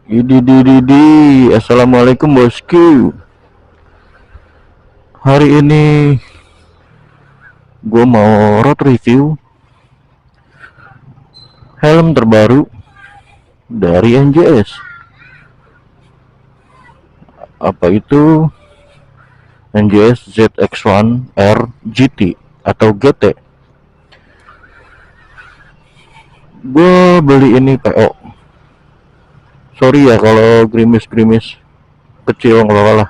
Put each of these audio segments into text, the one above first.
Idi, assalamualaikum bosku. Hari ini gue mau road review helm terbaru dari NJS. Apa itu? NJS ZX1R GT atau GT. Gue beli ini PO. Sorry ya kalau gerimis-gerimis kecil, nggak apa-apa lah.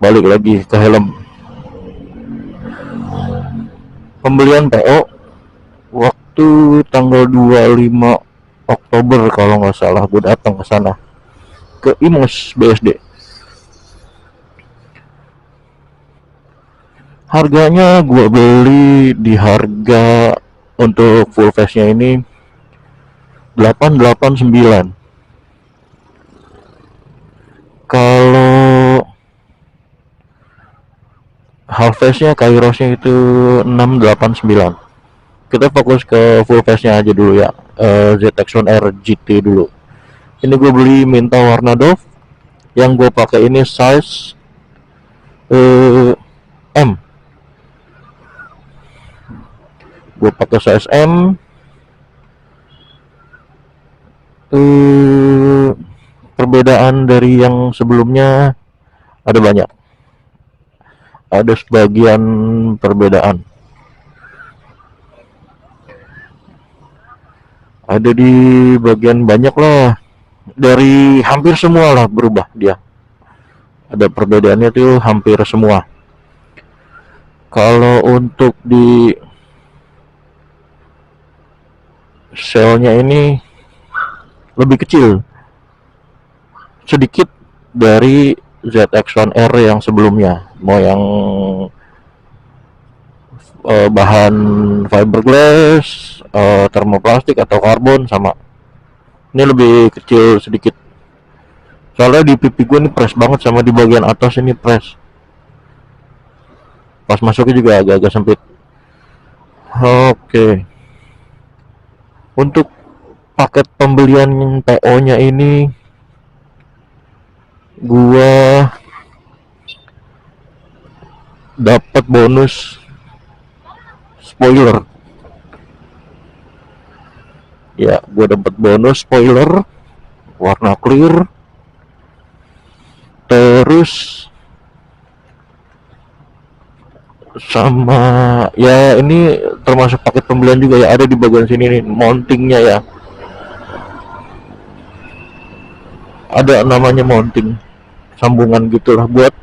Balik lagi ke helm. Pembelian PO waktu tanggal 25 Oktober kalau nggak salah, gue datang ke sana ke Imos BSD. Harganya gue beli di harga untuk full face nya ini 889. Kalau half face nya Kairos nya itu 689. Kita fokus ke full face nya aja dulu ya. ZX1R GT dulu. Ini gue beli minta warna doff. Yang gue pakai ini size M. Gue pakai size M. Perbedaan dari yang sebelumnya ada banyak. Ada sebagian perbedaan. Ada di bagian banyak lah. Dari hampir semua lah berubah dia. Ada perbedaannya tuh hampir semua. Kalau untuk di shellnya ini lebih kecil sedikit dari ZX1R yang sebelumnya, mau yang bahan fiberglass, termoplastik atau karbon sama. Ini lebih kecil sedikit. Soalnya di pipi gue ini press banget, sama di bagian atas ini press. Pas masuknya juga agak-agak sempit. Oke. Untuk paket pembelian PO-nya ini gua dapat bonus spoiler. Ya, gua dapat bonus spoiler warna clear. Terus sama ya, ini termasuk paket pembelian juga ya, ada di bagian sini nih mountingnya ya. Ada namanya mounting, sambungan gitulah buat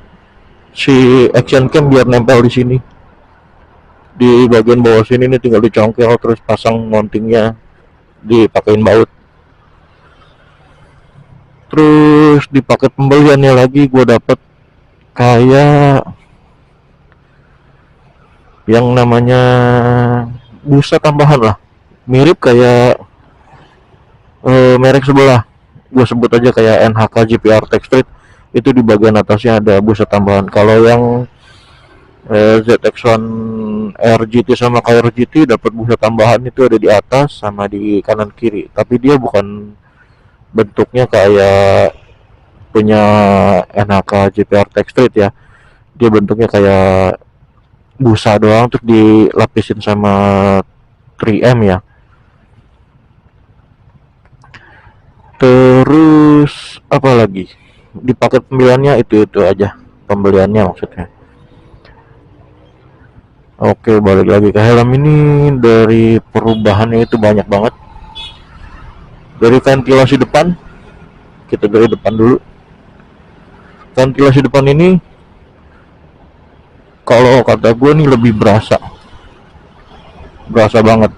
si action cam biar nempel di sini. Di bagian bawah sini nih tinggal dicongkel terus pasang mountingnya, dipakein baut. Terus di paket pembeliannya lagi gue dapet kayak yang namanya busa tambahan lah, mirip kayak merek sebelah. Gue sebut aja kayak NHK GPR Tech Street. Itu di bagian atasnya ada busa tambahan. Kalau yang ZX1R GT sama KR GT dapat busa tambahan itu ada di atas sama di kanan kiri. Tapi dia bukan bentuknya kayak punya NHK GPR Tech Street ya. Dia bentuknya kayak busa doang terus dilapisin sama 3M ya. Terus apa lagi? Di paket pembeliannya itu aja pembeliannya maksudnya. Oke, balik lagi ke helm ini. Dari perubahannya itu banyak banget. Dari ventilasi depan, kita dari depan dulu. Ventilasi depan ini kalau kata gue nih lebih berasa banget,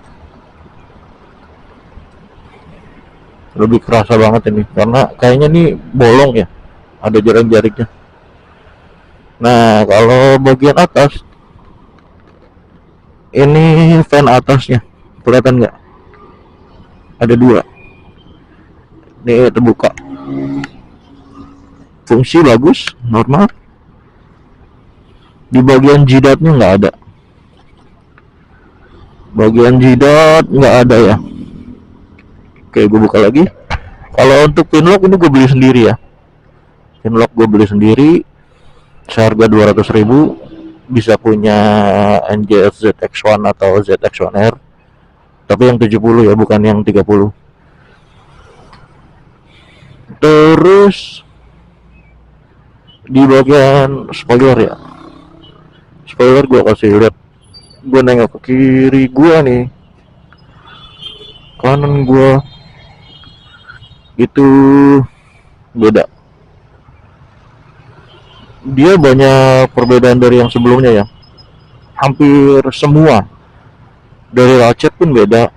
lebih kerasa banget ini karena kayaknya nih bolong ya, ada jaring-jaringnya. Nah, kalau bagian atas ini fan atasnya kelihatan nggak, ada dua ini terbuka, fungsi bagus normal. Di bagian jidatnya nggak ada, bagian jidat nggak ada ya. Oke, gue buka lagi. Kalau untuk pinlock ini gue beli sendiri ya. Pinlock gue beli sendiri seharga 200.000, bisa punya NJF ZX1 atau ZX1R, tapi yang 70 ya, bukan yang 30. Terus di bagian spoiler ya, spoiler gue kasih lihat, gue nengok ke kiri gue nih, kanan gue itu beda. Dia banyak perbedaan dari yang sebelumnya ya, hampir semua, dari ratchet pun beda,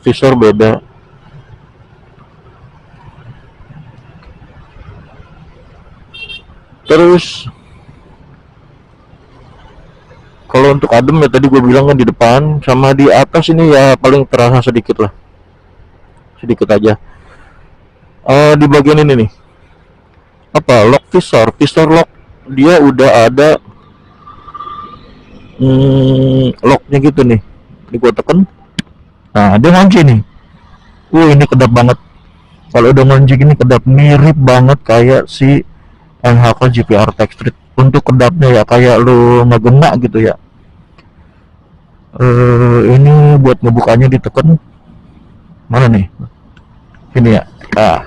visor beda. Terus kalau untuk adem ya tadi gue bilang kan di depan sama di atas ini ya paling terasa sedikit lah, sedikit aja. Di bagian ini nih, apa, lock visor, visor lock, dia udah ada locknya gitu nih. Ini gue tekan, nah dia ngunci nih. Ini kedap banget. Kalau udah ngunci gini kedap, mirip banget kayak si NHK GPR Tech Street. Untuk kedapnya ya kayak lu ngegena gitu ya. Ini buat ngebukanya ditekan mana nih, ini ya, nah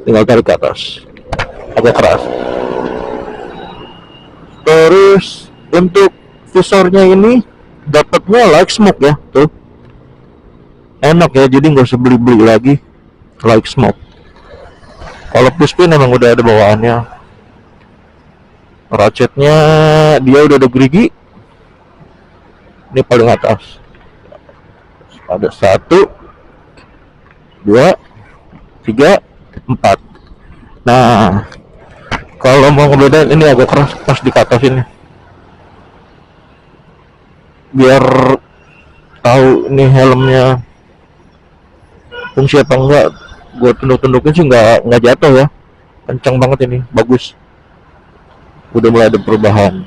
tinggal tarik ke atas, agak keras. Terus untuk visornya ini dapatnya like smoke ya, tuh enak ya, jadi nggak usah beli-beli lagi like smoke. Kalau pushpin emang udah ada bawaannya. Ratchetnya dia udah ada gerigi, ini paling atas ada 1, 2, 3, 4. Nah kalau mau ngebedain ini agak keras pas di atas ini, biar tahu ini helmnya fungsi apa enggak. Gue tunduk-tundukin sih nggak jatuh ya, kencang banget ini, bagus. Udah mulai ada perubahan.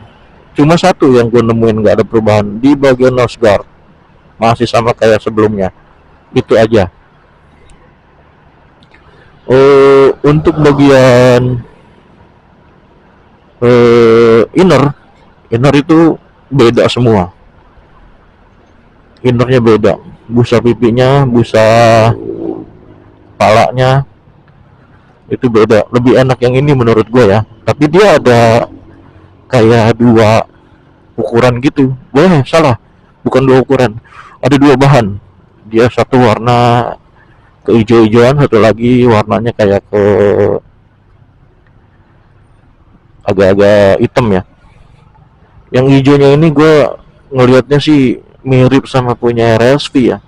Cuma satu yang gue nemuin nggak ada perubahan, di bagian nose guard masih sama kayak sebelumnya, itu aja. Untuk bagian inner itu beda semua, innernya beda, busa pipinya, busa palanya itu beda, lebih enak yang ini menurut gue ya. Tapi dia ada kayak 2 ukuran gitu, salah, bukan 2 ukuran, ada 2 bahan. Dia satu warna keijo-ijoan, satu lagi warnanya kayak ke agak-agak hitam ya. Yang hijaunya ini gue ngelihatnya sih mirip sama punya RSV ya,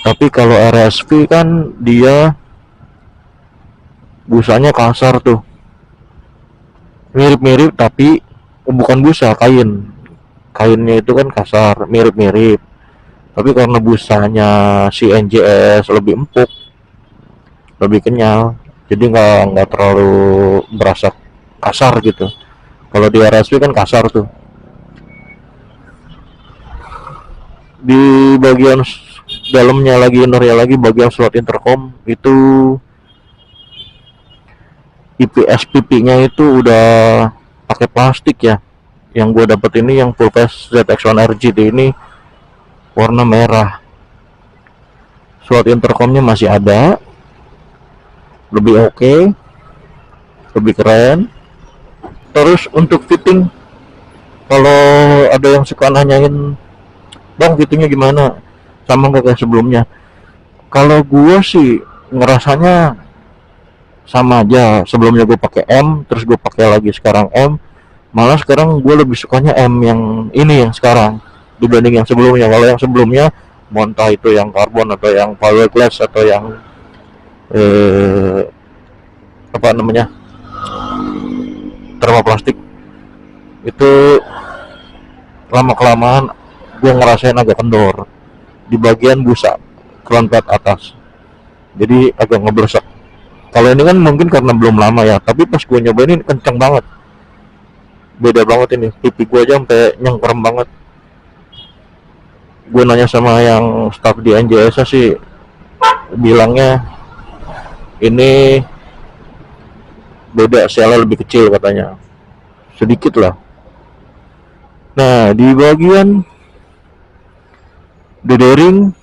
tapi kalau RSV kan dia busanya kasar tuh, mirip-mirip tapi bukan busa, kainnya itu kan kasar, mirip-mirip. Tapi karena busanya si NJS lebih empuk, lebih kenyal, jadi nggak terlalu berasa kasar gitu. Kalau di RSV kan kasar tuh. Di bagian dalamnya lagi, innernya lagi, bagian slot intercom itu IPS pipinya itu udah pakai plastik ya. Yang gue dapet ini yang full face ZX1R GT ini warna merah. Slot intercomnya masih ada, lebih oke, lebih keren. Terus untuk fitting, kalau ada yang suka nanyain, bang fittingnya gimana, sama nggak kayak sebelumnya? Kalau gue sih ngerasanya sama aja. Sebelumnya gue pakai M, terus gue pakai lagi sekarang M. Malah sekarang gue lebih sukanya M yang ini, yang sekarang, dibanding yang sebelumnya. Kalau yang sebelumnya, entah itu yang karbon atau yang fiberglass atau yang apa namanya, termoplastik, itu lama kelamaan gue ngerasain agak kendor di bagian busa crown pad atas, jadi agak ngeblesak. Kalau ini kan mungkin karena belum lama ya, tapi pas gue nyobain ini kenceng banget, beda banget ini, pipi gue aja sampai nyengkrem banget. Gue nanya sama yang staff di NJS sih, bilangnya Ini beda, sela lebih kecil katanya, sedikit lah. Nah, di bagian dedering,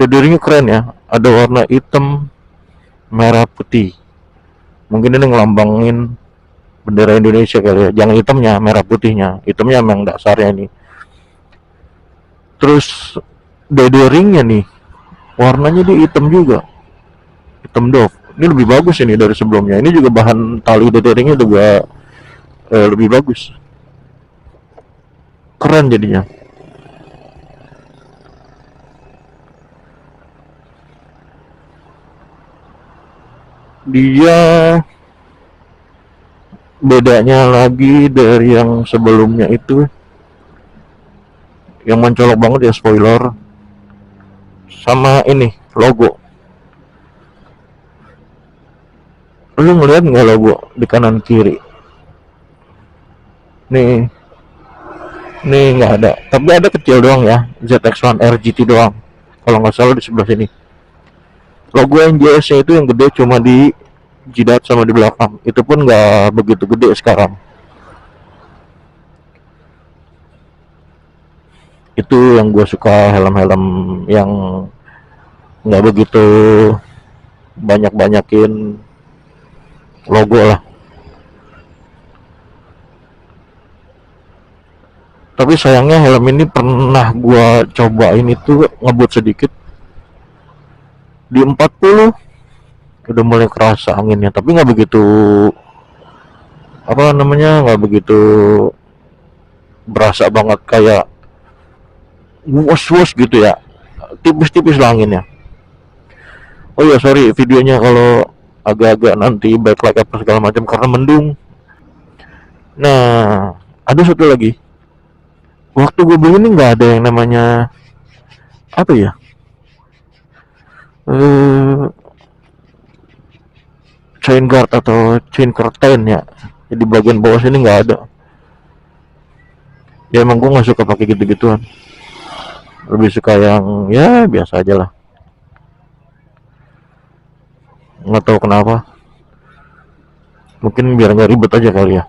dederingnya keren ya, ada warna hitam merah putih. Mungkin ini ngelambangin bendera Indonesia kali ya. Jangan hitamnya, merah putihnya. Hitamnya memang dasarnya ini. Terus dederingnya nih, warnanya dia hitam juga, hitam doff. Ini lebih bagus ini dari sebelumnya. Ini juga bahan tali dederingnya juga lebih bagus. Keren jadinya. Dia bedanya lagi dari yang sebelumnya itu, yang mencolok banget ya spoiler sama ini logo. Lu ngeliat nggak logo di kanan kiri? Nih, nih nggak ada. Tapi ada kecil doang ya, ZX1 RGT doang. Kalau nggak salah di sebelah sini. Logo NJS-nya itu yang gede cuma di jidat sama di belakang. Itu pun nggak begitu gede sekarang. Itu yang gue suka, helm-helm yang nggak begitu banyak-banyakin logo lah. Tapi sayangnya helm ini pernah gua cobain itu ngebut sedikit di 40, udah mulai kerasa anginnya, tapi nggak begitu, apa namanya, nggak begitu berasa banget kayak wos-wos gitu ya, tipis-tipis lah anginnya. Oh ya sorry videonya kalau agak-agak nanti backlight apa segala macam karena mendung. Nah, ada satu lagi, waktu gue beli ini nggak ada yang namanya apa ya, eh chain guard atau chain curtain ya. Jadi bagian bawah sini nggak ada. Ya emang gue nggak suka pakai gitu-gituan. Lebih suka yang ya biasa aja lah. Nggak tahu kenapa. Mungkin biar nggak ribet aja kali ya.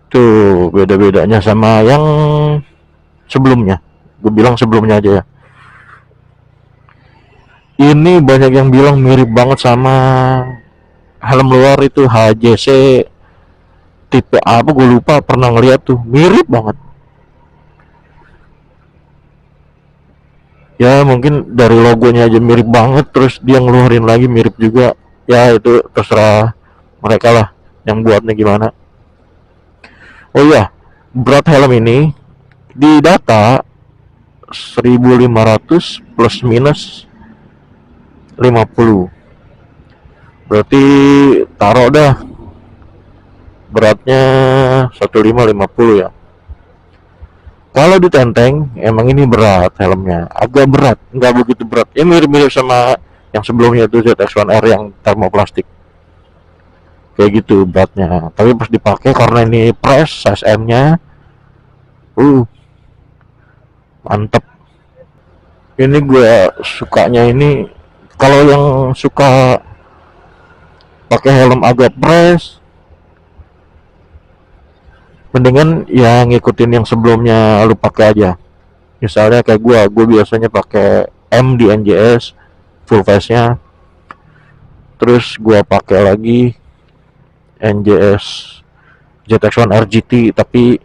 Tuh beda-bedanya sama yang sebelumnya. Gue bilang sebelumnya aja ya. Ini banyak yang bilang mirip banget sama helm luar itu HJC tipe apa gue lupa, pernah ngeliat tuh mirip banget. Ya mungkin dari logonya aja mirip banget, terus dia ngeluarin lagi mirip juga. Ya itu terserah mereka lah yang buatnya gimana. Oh iya, berat helm ini di data 1500 plus minus 50. Berarti taruh dah beratnya 1550 ya. Kalau ditenteng emang ini berat helmnya, agak berat, nggak begitu berat. Ya mirip-mirip sama yang sebelumnya itu ZX1R yang termoplastik. Kayak gitu beratnya. Tapi pas dipakai karena ini press size M-nya, uh mantep. Ini gue sukanya ini kalau yang suka pakai helm agak press, mendingan ya ngikutin yang sebelumnya lu pakai aja. Misalnya kayak gue biasanya pakai M di NJS full face nya, terus gue pakai lagi NJS ZX1 RGT tapi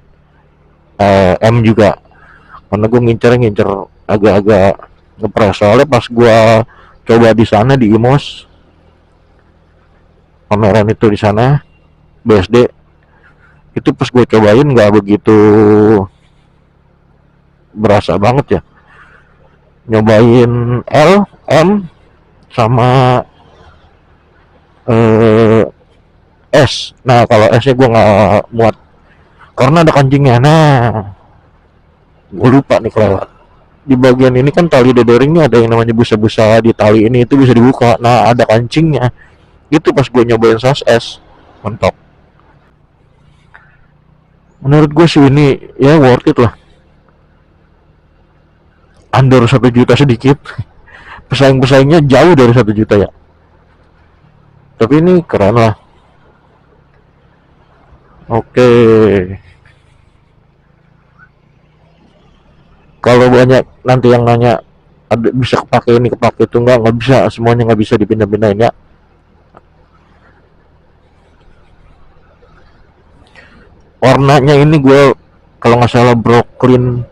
M juga, karena gue ngincer agak-agak ngepres. Soalnya pas gue coba di sana di IMOS pameran itu di sana BSD, itu pas gue cobain nggak begitu berasa banget ya. Nyobain L, M, sama S. Nah kalau S nya gue nggak muat karena ada kancingnya. Nah gue lupa nih kelewat. Di bagian ini kan tali dederingnya ada yang namanya busa-busa di tali ini, itu bisa dibuka. Nah ada kancingnya. Itu pas gue nyobain SAS S, mentok. Menurut gue sih ini ya worth it lah. Under 1 juta sedikit. pesaing-pesaingnya jauh dari 1 juta ya, tapi ini keren lah. Oke, kalau banyak nanti yang nanya ada bisa kepake ini kepake itu, nggak bisa, semuanya nggak bisa dipindah-pindahin ya. Warnanya ini gue kalau nggak salah Brooklyn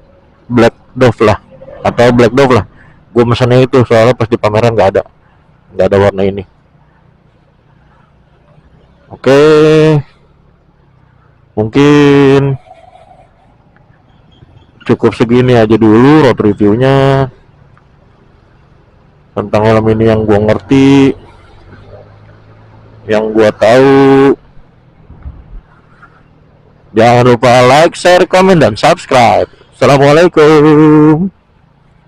Black Dove lah, atau Black Dove lah. Gue mesennya itu soalnya pas di pameran nggak ada warna ini. Oke, mungkin cukup segini aja dulu road reviewnya tentang helm ini yang gue ngerti, yang gue tahu. Jangan lupa like, share, komen, dan subscribe. Assalamualaikum.